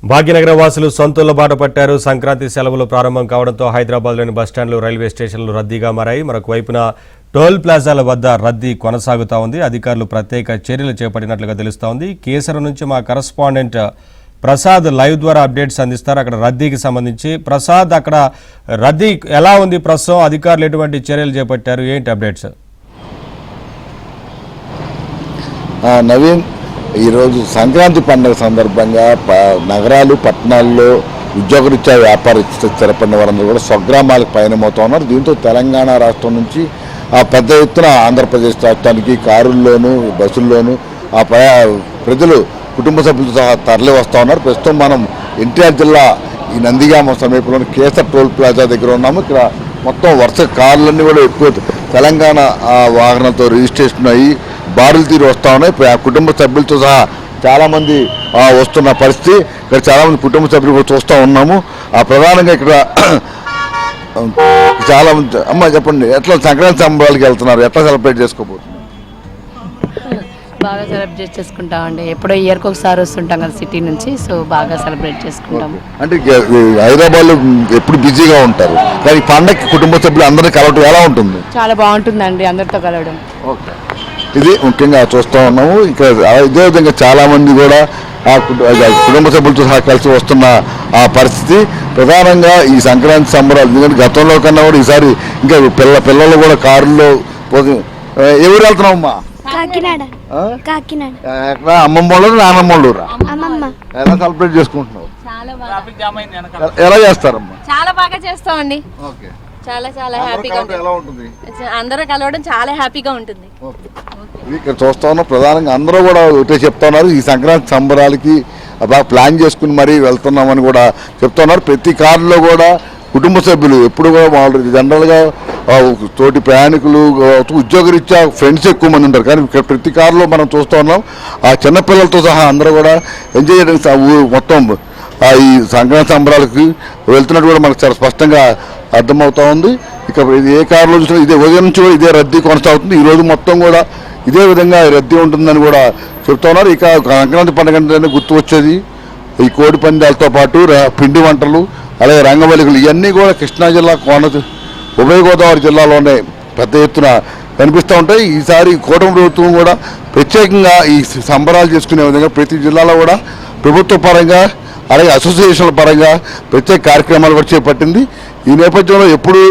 భాగ్యనగర వాసులు సొంతూళ్ల బాట పట్టారు. సంక్రాంతి సెలవులు ప్రారంభం కావడంతో హైదరాబాద్లోని బస్టాండ్లు, రైల్వే స్టేషన్లు రద్దీగా మారాయి. మరొక వైపున టోల్ ప్లాజాల వద్ద రద్దీ కొనసాగుతా ఉంది. అధికారులు ప్రత్యేక చర్యలు చేపట్టినట్లుగా తెలుస్తోంది. కేసర నుంచి మా కరస్పాండెంట్ ప్రసాద్ లైవ్ ద్వారా అప్డేట్స్ అందిస్తారు. అక్కడ రద్దీకి సంబంధించి ప్రసాద్, అక్కడ రద్దీ ఎలా ఉంది ప్రస్తుతం? అధికారులు ఎటువంటి చర్యలు చేపట్టారు? ఏంటి అప్డేట్స్? నవీన్, ఈరోజు సంక్రాంతి పండుగ సందర్భంగా నగరాలు, పట్టణాల్లో ఉద్యోగరీత్యా వ్యాపారరీత్యా స్థిరపడిన వారందరూ కూడా స్వగ్రామాలకు పయనమవుతూ ఉన్నారు. దీంతో తెలంగాణ రాష్ట్రం నుంచి పెద్ద ఎత్తున ఆంధ్రప్రదేశ్ రాష్ట్రానికి కారుల్లోనూ, బస్సుల్లోనూ ప్రజలు కుటుంబ సభ్యులతో సహా తరలి వస్తూ ఉన్నారు. ప్రస్తుతం మనం ఎన్టీఆర్ జిల్లా ఈ నందిగామ సమీపంలోని కేసర్ టోల్ ప్లాజా దగ్గర ఉన్నాము. ఇక్కడ మొత్తం వరుస కార్లన్నీ కూడా ఎక్కువ తెలంగాణ వాహనాలతో రిజిస్ట్రేషన్ అయ్యి బారులు తీరు వస్తూ ఉన్నాయి. కుటుంబ సభ్యులతో సహా చాలామంది వస్తున్న పరిస్థితి. ఇక్కడ చాలామంది కుటుంబ సభ్యులు కూడా చూస్తూ ఉన్నాము. ప్రధానంగా ఇక్కడ చాలామంది. అమ్మ చెప్పండి, ఎట్లా సంక్రాంతి సంబరాలకి వెళ్తున్నారు? ఎట్లా సెలబ్రేట్ చేసుకోబోతున్నారు? బాగా సెలబ్రేట్ చేసుకుంటామండి. ఎప్పుడో ఇయర్కి ఒకసారి వస్తుంటాం కదా సిటీ నుంచి, సో బాగా సెలబ్రేట్ చేసుకుంటాము. అంటే హైదరాబాద్లో ఎప్పుడు బిజీగా ఉంటారు, కానీ పండగకి కుటుంబ సభ్యులు అందరినీ కలవటం ఎలా ఉంటుంది? చాలా బాగుంటుందండి అందరితో కలవడం. ఓకే, ఇది ముఖ్యంగా చూస్తూ ఉన్నాము. ఇక్కడ ఇదే విధంగా చాలామంది కూడా కుటుంబ సభ్యులతో సహా కలిసి వస్తున్న పరిస్థితి. ప్రధానంగా ఈ సంక్రాంతి సంబరాలు, ఎందుకంటే గతంలో కన్నా కూడా ఈసారి ఇంకా పిల్లలు కూడా కారుల్లో పోతే. ఎవరు వెళ్తున్నావమ్మా? కాకినాడ. కాకినాడ. ఎక్కడ? అమ్మమ్మ వాళ్ళు, నాన్నమ్మ వాళ్ళు? అమ్మమ్మ. ఎలా సెలబ్రేట్ చేసుకుంటున్నావు? ఎలా చేస్తారమ్మా? చాలా బాగా చేస్తామండి. ఓకే, చాలా చాలా హ్యాపీగా ఎలా ఉంటుంది? అందరూ కలవడం చాలా హ్యాపీగా ఉంటుంది. ఇక్కడ చూస్తా ఉన్నాం. ప్రధానంగా అందరూ కూడా ఒకటే చెప్తా ఉన్నారు, ఈ సంక్రాంతి సంబరాలకి బాగా ప్లాన్ చేసుకుని మరీ వెళ్తున్నామని కూడా చెప్తున్నారు. ప్రతి కారులో కూడా కుటుంబ సభ్యులు ఎప్పుడు కూడా వాళ్ళు జనరల్గా తోటి ప్రయాణికులు, ఉద్యోగరీత్యా ఫ్రెండ్స్ ఎక్కువ మంది ఉంటారు, కానీ ఇక్కడ ప్రతి కారులో మనం చూస్తూ ఉన్నాం చిన్నపిల్లలతో సహా అందరూ కూడా ఎంజాయ్ చేయడానికి మొత్తం ఈ సంక్రాంతి సంబరాలకి వెళ్తున్నట్టు కూడా మనకు చాలా స్పష్టంగా అర్థమవుతా ఉంది. ఇక ఏ కారులో చూసినా ఇదే ఉదయం నుంచి కూడా ఇదే రద్దీ కొనసాగుతుంది. ఈరోజు మొత్తం కూడా ఇదే విధంగా రద్దీ ఉంటుందని కూడా చెప్తా ఉన్నారు. ఇక సంక్రాంతి పండుగ అంటే గుర్తు వచ్చేది ఈ కోడి పందాలతో పాటు పిండి వంటలు, అలాగే రంగవల్లికలు, ఇవన్నీ కూడా కృష్ణా జిల్లా, ఉభయ గోదావరి జిల్లాలోనే పెద్ద ఎత్తున కనిపిస్తూ ఉంటాయి. ఈసారి కూటమి ప్రభుత్వం కూడా ప్రత్యేకంగా ఈ సంబరాలు చేసుకునే విధంగా ప్రతి జిల్లాలో కూడా ప్రభుత్వ పరంగా, అలాగే అసోసియేషన్ల పరంగా ప్రత్యేక కార్యక్రమాలు కూడా చేపట్టింది. ఈ నేపథ్యంలో ఎప్పుడు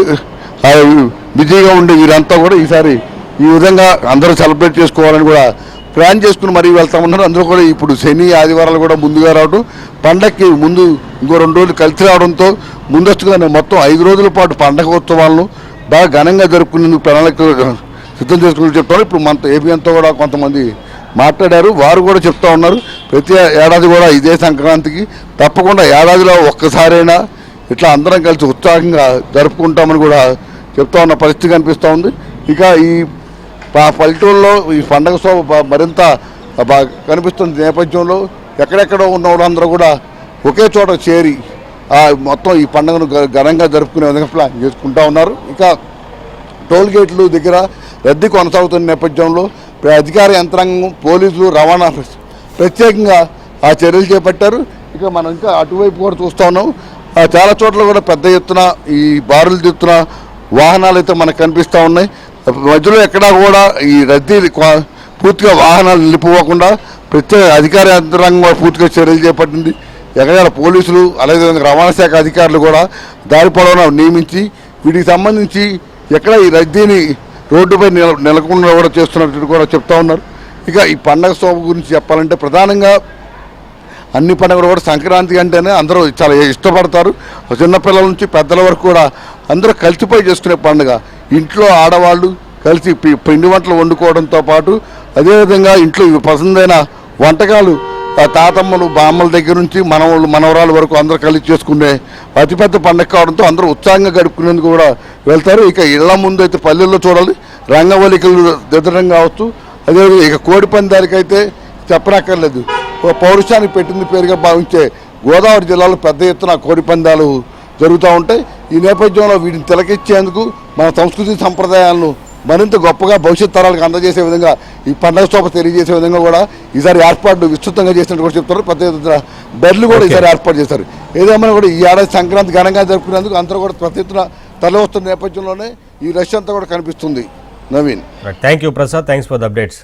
బిజీగా ఉండే వీరంతా కూడా ఈసారి ఈ విధంగా అందరూ సెలబ్రేట్ చేసుకోవాలని కూడా ప్లాన్ చేసుకుని మరీ వెళ్తామన్నారు. అందరూ కూడా ఇప్పుడు శని, ఆదివారాలు కూడా ముందుగా రావడం, పండగకి ముందు ఇంకో 2 రోజులు కలిసి రావడంతో ముందస్తుగానే మొత్తం 5 రోజుల పాటు పండగ ఉత్సవాలను బాగా ఘనంగా జరుపుకునేందుకు ప్రణాళిక సిద్ధం చేసుకుని చెప్తారు. ఇప్పుడు మన ఏపీ అంతా కూడా కొంతమంది మాట్లాడారు. వారు కూడా చెప్తా ఉన్నారు, ప్రతి ఏడాది కూడా ఇదే సంక్రాంతికి తప్పకుండా ఏడాదిలో ఒక్కసారైనా ఇట్లా అందరం కలిసి ఉత్సాహంగా జరుపుకుంటామని కూడా చెప్తా ఉన్న పరిస్థితి కనిపిస్తూ ఉంది. ఇక ఈ పల్లెటూరులో ఈ పండగ శోభ మరింత కనిపిస్తుంది నేపథ్యంలో ఎక్కడెక్కడో ఉన్న వాళ్ళందరూ కూడా ఒకే చోట చేరి మొత్తం ఈ పండుగను ఘనంగా జరుపుకునే విధంగా ప్లాన్ చేసుకుంటూ ఉన్నారు. ఇక టోల్ గేట్లు దగ్గర రద్దీ కొనసాగుతున్న నేపథ్యంలో అధికార యంత్రాంగం, పోలీసులు, రవాణా ప్రత్యేకంగా చర్యలు చేపట్టారు. ఇక మనం ఇంకా అటువైపు కూడా చూస్తూ ఉన్నాం. చాలా చోట్ల కూడా పెద్ద ఎత్తున ఈ బారులు తీస్తున్న వాహనాలు అయితే మనకు కనిపిస్తూ ఉన్నాయి. మధ్యలో ఎక్కడా కూడా ఈ రద్దీ పూర్తిగా వాహనాలు నిలిపిపోకుండా ప్రత్యేక అధికార యంత్రాంగం పూర్తిగా చర్యలు చేపట్టింది. ఎక్కడెక్కడ పోలీసులు, అలాగే రవాణా శాఖ అధికారులు కూడా దారి పొడవునా నియమించి వీటికి సంబంధించి ఎక్కడ ఈ రద్దీని రోడ్డుపై నెలకొండా కూడా చేస్తున్నట్టు కూడా చెప్తా ఉన్నారు. ఇక ఈ పండగ శోభ గురించి చెప్పాలంటే ప్రధానంగా అన్ని పండుగలు కూడా సంక్రాంతి అంటేనే అందరూ చాలా ఇష్టపడతారు. చిన్నపిల్లల నుంచి పెద్దల వరకు కూడా అందరూ కలిసిపోయి చేసుకునే పండుగ. ఇంట్లో ఆడవాళ్ళు కలిసి పిండి వంటలు వండుకోవడంతో పాటు అదేవిధంగా ఇంట్లో పసందైన వంటకాలు తాతమ్మలు, బామ్మల దగ్గర నుంచి మనవాళ్ళు, మనవరాల వరకు అందరూ కలిసి చేసుకునే అతిపెద్ద పండుగ కావడంతో అందరూ ఉత్సాహంగా గడుపుకునేందుకు కూడా వెళ్తారు. ఇక ఇళ్ల ముందు అయితే పల్లెల్లో చూడాలి, రంగవల్లికలు దిద్దడం కావచ్చు. అదేవిధంగా ఇక కోడి పందాలకైతే చెప్పనక్కర్లేదు. పౌరుషానికి పెట్టింది పేరుగా భావించే గోదావరి జిల్లాలో పెద్ద ఎత్తున కోడి పందాలు జరుగుతూ ఉంటాయి. ఈ నేపథ్యంలో వీటిని తిలకిచ్చేందుకు మన సంస్కృతి సంప్రదాయాలను మరింత గొప్పగా భవిష్యత్ తరాలకు అందజేసే విధంగా ఈ పండుగ శోభ తెలియజేసే విధంగా కూడా ఈసారి ఏర్పాటు విస్తృతంగా చేసినట్టు కూడా చెప్తారు. పెద్ద ఎత్తున బెర్లు కూడా ఈసారి ఏర్పాటు చేస్తారు. ఏదేమైనా కూడా ఈ ఏడాది సంక్రాంతి ఘనంగా జరుపుకునేందుకు అందరూ కూడా పెద్ద ఎత్తున తరలి వస్తున్న నేపథ్యంలోనే ఈ రష్ అంతా కూడా కనిపిస్తుంది. Naveen, thank you Prasad, thanks for the updates.